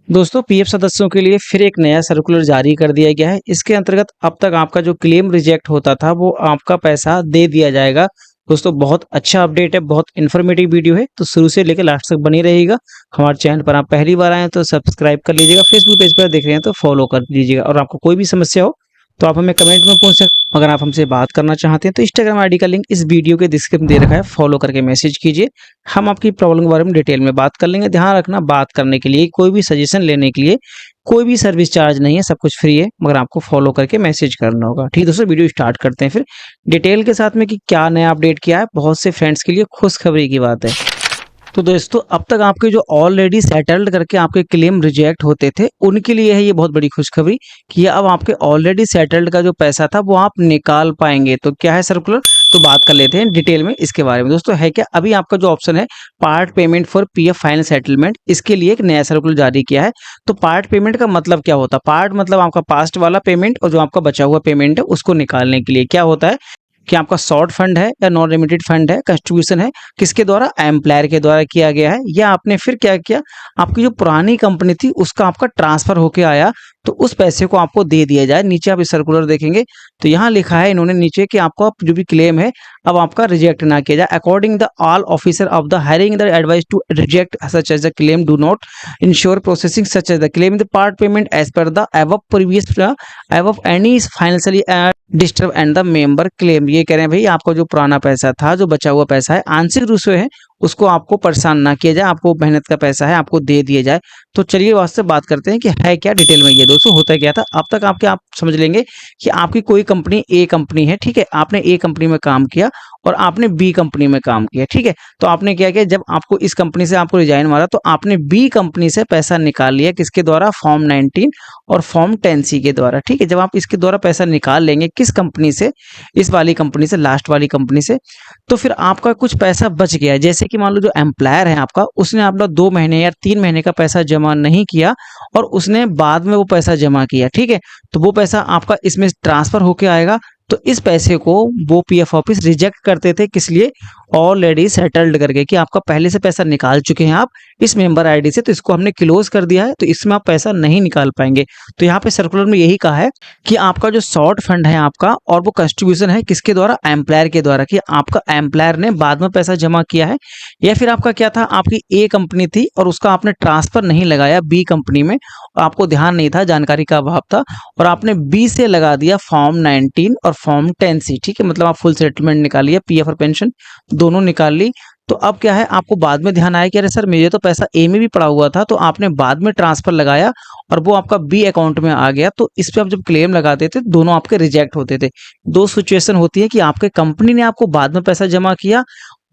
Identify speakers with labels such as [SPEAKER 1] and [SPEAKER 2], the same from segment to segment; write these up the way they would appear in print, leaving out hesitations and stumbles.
[SPEAKER 1] दोस्तों पीएफ सदस्यों के लिए फिर एक नया सर्कुलर जारी कर दिया गया है। इसके अंतर्गत अब तक आपका जो क्लेम रिजेक्ट होता था वो आपका पैसा दे दिया जाएगा। दोस्तों बहुत अच्छा अपडेट है, बहुत इन्फॉर्मेटिव वीडियो है, तो शुरू से लेकर लास्ट तक बनी रहिएगा। हमारे चैनल पर आप पहली बार आए हैं तो सब्सक्राइब कर लीजिएगा, फेसबुक पेज पर देख रहे हैं तो फॉलो कर लीजिएगा और आपको कोई भी समस्या हो तो आप हमें कमेंट में पूछ सकते हैं। अगर आप हमसे बात करना चाहते हैं तो इंस्टाग्राम आईडी का लिंक इस वीडियो के डिस्क्रिप्शन में दे रखा है, फॉलो करके मैसेज कीजिए। हम आपकी प्रॉब्लम के बारे में डिटेल में बात कर लेंगे। ध्यान रखना, बात करने के लिए, कोई भी सजेशन लेने के लिए कोई भी सर्विस चार्ज नहीं है, सब कुछ फ्री है, मगर आपको फॉलो करके मैसेज करना होगा। ठीक है दोस्तों, वीडियो स्टार्ट करते हैं फिर डिटेल के साथ में कि क्या नया अपडेट किया है। बहुत से फ्रेंड्स के लिए खुशखबरी की बात है। तो दोस्तों अब तक आपके जो ऑलरेडी सेटल्ड करके आपके क्लेम रिजेक्ट होते थे उनके लिए है ये बहुत बड़ी खुशखबरी कि अब आपके ऑलरेडी सेटल्ड का जो पैसा था वो आप निकाल पाएंगे। तो क्या है सर्कुलर, तो बात कर लेते हैं डिटेल में इसके बारे में। दोस्तों है क्या, अभी आपका जो ऑप्शन है part payment for PF final settlement, इसके लिए एक नया सर्कुलर जारी किया है। तो पार्ट पेमेंट का मतलब क्या होता है? पार्ट मतलब आपका पास्ट वाला पेमेंट और जो आपका बचा हुआ पेमेंट है उसको निकालने के लिए क्या होता है कि आपका शॉर्ट फंड है या नॉन लिमिटेड फंड है, कंट्रीब्यूशन है, किसके द्वारा? एम्प्लॉयर के द्वारा किया गया है, या आपने फिर क्या किया, आपकी जो पुरानी कंपनी थी उसका आपका ट्रांसफर होके आया तो उस पैसे को आपको दे दिया जाए। नीचे आप इस सर्कुलर देखेंगे तो यहाँ लिखा है इन्होंने नीचे कि आपका जो भी क्लेम है अब आपका रिजेक्ट ना किया जाए। According the all officer of the hiring the advice to reject such as the claim do not insure processing such as the claim the part payment as per the above previous above any financially disturb and the member claim. ये कह रहे हैं भाई आपका जो पुराना पैसा था, जो बचा हुआ पैसा है, आंशिक रूप से है, उसको आपको परेशान ना किया जाए, आपको मेहनत का पैसा है आपको दे दिया जाए। तो चलिए वास्ते बात करते हैं कि है क्या डिटेल में। ये दोस्तों होता क्या था, अब तक आप समझ लेंगे कि आपकी कोई कंपनी ए कंपनी है, ठीक है, आपने ए कंपनी में काम किया और आपने बी कंपनी में काम किया, ठीक है। तो आपने क्या किया, जब आपको इस कंपनी से आपको रिजाइन मारा तो आपने बी कंपनी से पैसा निकाल लिया, किसके द्वारा? फॉर्म 19 और फॉर्म 10C के द्वारा, ठीक है। जब आप इसके द्वारा पैसा निकाल लेंगे, किस कंपनी से? इस वाली कंपनी से, लास्ट वाली कंपनी से, तो फिर आपका कुछ पैसा बच गया। जैसे कि मान लो जो एम्प्लॉयर है आपका, उसने आपका 2 महीने या 3 महीने का पैसा जमा नहीं किया और उसने बाद में वो पैसा जमा किया, ठीक है, तो वो पैसा आपका इसमें ट्रांसफर होके आएगा। तो इस पैसे को वो पीएफ ऑफिस रिजेक्ट करते थे, किस लिए? ऑलरेडी सेटल्ड करके, कि आपका पहले से पैसा निकाल चुके हैं आप इस मेंबर आईडी से, तो इसको हमने क्लोज कर दिया है, तो इसमें आप पैसा नहीं निकाल पाएंगे। तो यहाँ पे सर्कुलर में यही कहा है कि आपका जो शॉर्ट फंड है आपका और वो कंट्रीब्यूशन है किसके द्वारा? एम्प्लॉयर के द्वारा, कि आपका एम्प्लॉयर ने बाद में पैसा जमा किया है, या फिर आपका क्या था, आपकी ए कंपनी थी और उसका आपने ट्रांसफर नहीं लगाया बी कंपनी में, और आपको ध्यान नहीं था, जानकारी का अभाव था, और आपने बी से लगा दिया फॉर्म 19 और फॉर्म 10C, ठीक है, मतलब आप फुल सेटलमेंट निकालिए, पीएफ और पेंशन दोनों निकाल ली। तो अब क्या है, आपको बाद में ध्यान आया कि अरे सर मेरे तो पैसा ए में भी पड़ा हुआ था, तो आपने बाद में ट्रांसफर लगाया और वो आपका बी अकाउंट में आ गया। तो इस पे आप जब क्लेम लगाते थे दोनों आपके रिजेक्ट होते थे। दो सिचुएशन होती है कि आपके कंपनी ने आपको बाद में पैसा जमा किया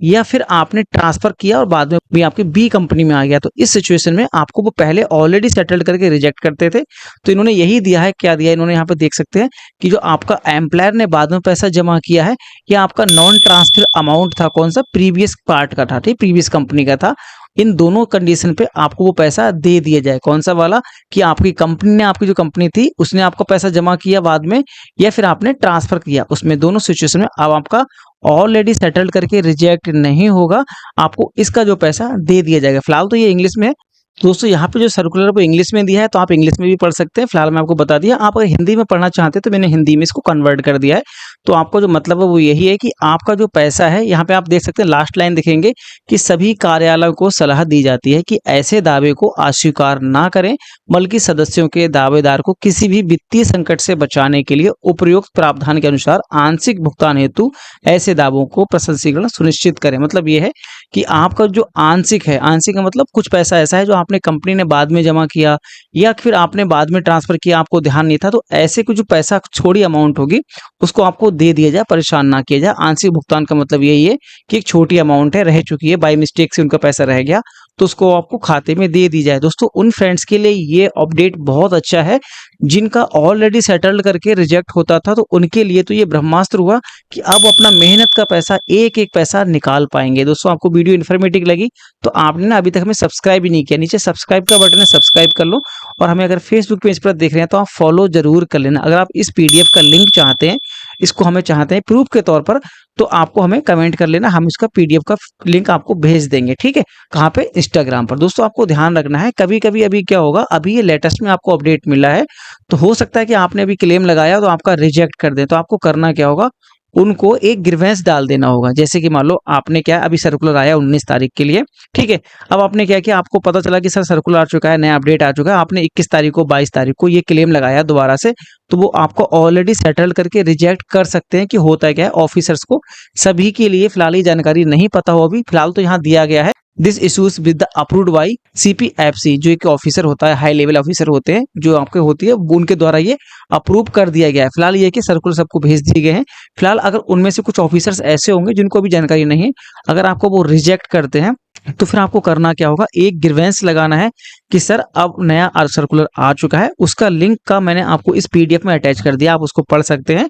[SPEAKER 1] या फिर आपने ट्रांसफर किया और बाद में भी आपकी बी कंपनी में आ गया। तो इस सिचुएशन में आपको वो पहले ऑलरेडी सेटल्ड करके रिजेक्ट करते थे। तो इन्होंने यही दिया है, क्या दिया इन्होंने, यहाँ पे देख सकते हैं कि जो आपका एम्प्लॉयर ने बाद में पैसा जमा किया है, या आपका नॉन ट्रांसफर अमाउंट था, कौन सा? प्रीवियस पार्ट का था, ठीक, प्रीवियस कंपनी का था। इन दोनों कंडीशन पे आपको वो पैसा दे दिया जाए। कौन सा वाला? कि आपकी कंपनी ने, आपकी जो कंपनी थी उसने आपको पैसा जमा किया बाद में, या फिर आपने ट्रांसफर किया, उसमें दोनों सिचुएशन में अब आपका ऑलरेडी सेटल्ड करके रिजेक्ट नहीं होगा, आपको इसका जो पैसा दे दिया जाएगा। फिलहाल तो ये इंग्लिश में है दोस्तों, यहाँ पे जो सर्कुलर वो इंग्लिश में दिया है, तो आप इंग्लिश में भी पढ़ सकते हैं। फिलहाल मैं आपको बता दिया, आप अगर हिंदी में पढ़ना चाहते हैं तो मैंने हिंदी में इसको कन्वर्ट कर दिया है। तो आपको जो मतलब है वो यही है कि आपका जो पैसा है, यहाँ पे आप देख सकते हैं लास्ट लाइन देखेंगे कि सभी कार्यालयों को सलाह दी जाती है कि ऐसे दावे को अस्वीकार ना करें, बल्कि सदस्यों के दावेदार को किसी भी वित्तीय संकट से बचाने के लिए उपयुक्त प्रावधान के अनुसार आंशिक भुगतान हेतु ऐसे दावों को प्रशंसीकरण सुनिश्चित करें। मतलब ये है कि आपका जो आंशिक है, आंशिक का मतलब कुछ पैसा ऐसा है जो आपने कंपनी ने बाद में जमा किया या फिर आपने बाद में ट्रांसफर किया, आपको ध्यान नहीं था, तो ऐसे कुछ जो पैसा छोटी अमाउंट होगी उसको आपको दे दिया जाए, परेशान ना किया जाए। आंशिक भुगतान का मतलब यही है कि एक छोटी अमाउंट है, रह चुकी है, बाय मिस्टेक से उनका पैसा रह गया, तो उसको आपको खाते में दे दी जाए। दोस्तों उन फ्रेंड्स के लिए ये अपडेट बहुत अच्छा है जिनका ऑलरेडी सेटल्ड करके रिजेक्ट होता था, तो उनके लिए तो ये ब्रह्मास्त्र हुआ कि अब अपना मेहनत का पैसा एक एक पैसा निकाल पाएंगे। दोस्तों आपको वीडियो इन्फॉर्मेटिव लगी तो आपने ना अभी तक हमें सब्सक्राइब ही नहीं किया, नीचे सब्सक्राइब का बटन है, सब्सक्राइब कर लो, और हमें अगर फेसबुक पेज पर देख रहे हैं तो आप फॉलो जरूर कर लेना। अगर आप इस पीडीएफ का लिंक चाहते हैं इसको हमें चाहते हैं प्रूफ के तौर पर, तो आपको हमें कमेंट कर लेना, हम इसका पीडीएफ का लिंक आपको भेज देंगे, ठीक है। कहाँ पे? इंस्टाग्राम पर। दोस्तों आपको ध्यान रखना है, कभी-कभी अभी क्या होगा, अभी ये लेटेस्ट में आपको अपडेट मिला है, तो हो सकता है कि आपने अभी क्लेम लगाया तो आपका रिजेक्ट कर दें। तो आपको करना क्या होगा, उनको एक ग्रीवेंस डाल देना होगा। जैसे कि मान लो आपने क्या, अभी सर्कुलर आया 19 तारीख के लिए, ठीक है। अब आपने क्या किया, आपको पता चला कि सर सर्कुलर आ चुका है, नया अपडेट आ चुका है, आपने 21 तारीख को 22 तारीख को ये क्लेम लगाया दोबारा से, तो वो आपको ऑलरेडी सेटल करके रिजेक्ट कर सकते हैं। कि होता है क्या है, ऑफिसर्स को सभी के लिए फिलहाल ये जानकारी नहीं पता हो, अभी फिलहाल तो यहाँ दिया गया है this issues with the approved by CPFC, जो एक ऑफिसर होता है, हाई लेवल ऑफिसर होते हैं जो आपके होती है, वो उनके द्वारा ये अप्रूव कर दिया गया है। फिलहाल ये कि सर्कुलर सबको भेज दिए गए हैं। फिलहाल अगर उनमें से कुछ ऑफिसर्स ऐसे होंगे जिनको अभी जानकारी नहीं है, अगर आपको वो रिजेक्ट करते हैं तो फिर आपको करना क्या होगा, एक ग्रीवेंस लगाना है कि सर अब नया सर्कुलर आ चुका है। उसका लिंक का मैंने आपको इस पीडीएफ में अटैच कर दिया, आप उसको पढ़ सकते हैं।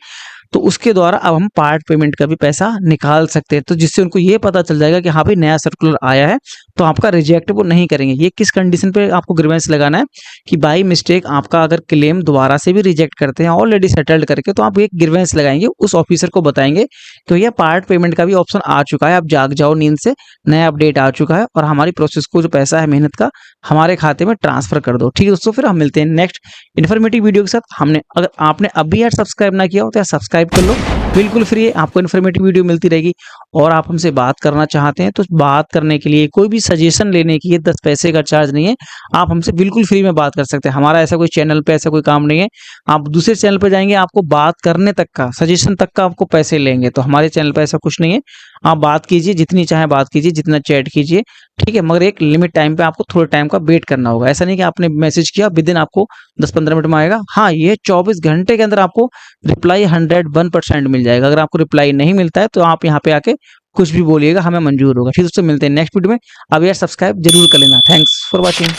[SPEAKER 1] तो उसके द्वारा अब हम पार्ट पेमेंट का भी पैसा निकाल सकते हैं, तो जिससे उनको ये पता चल जाएगा कि हाँ भाई नया सर्कुलर आया है, तो आपका रिजेक्ट वो नहीं करेंगे। ये किस कंडीशन पे आपको ग्रीवेंस लगाना है, कि बाई मिस्टेक आपका अगर क्लेम दोबारा से भी रिजेक्ट करते हैं ऑलरेडी सेटल्ड करके, तो आप एक ग्रीवेंस लगाएंगे, उस ऑफिसर को बताएंगे तो ये पार्ट पेमेंट का भी ऑप्शन आ चुका है, आप जाग जाओ नींद से, नया अपडेट आ चुका है और हमारी प्रोसेस को जो पैसा है मेहनत का हमारे खाते में ट्रांसफर कर दो, ठीक है दोस्तों। फिर हम मिलते हैं नेक्स्ट इन्फॉर्मेटिव वीडियो के साथ। अगर आपने अभी यार सब्सक्राइब ना किया हो तो यार सब्सक्राइब कर लो, बिल्कुल फ्री है, आपको इन्फॉर्मेटिव वीडियो मिलती रहेगी। और आप हमसे बात करना चाहते हैं तो बात करने के लिए, कोई भी सजेशन लेने के लिए 10 पैसे का चार्ज नहीं है, आप हमसे बिल्कुल फ्री में बात कर सकते हैं। हमारा ऐसा कोई चैनल पे ऐसा कोई काम नहीं है, आप दूसरे चैनल पे जाएंगे आपको बात करने तक का, सजेशन तक का आपको पैसे लेंगे, तो हमारे चैनल पे ऐसा कुछ नहीं है। आप बात कीजिए, जितनी चाहे बात कीजिए, जितना चैट कीजिए, ठीक है, मगर एक लिमिट टाइम पे आपको थोड़े टाइम का वेट करना होगा। ऐसा नहीं कि आपने मैसेज किया विद इन आपको 10-15 मिनट में आएगा। हाँ, ये 24 घंटे के अंदर आपको रिप्लाई 101% मिल जाएगा। अगर आपको रिप्लाई नहीं मिलता है तो आप यहाँ पे आके कुछ भी बोलिएगा, हमें मंजूर होगा। फिर दोस्तों मिलते हैं नेक्स्ट वीडियो में। अब यार सब्सक्राइब जरूर कर लेना। Thanks for watching.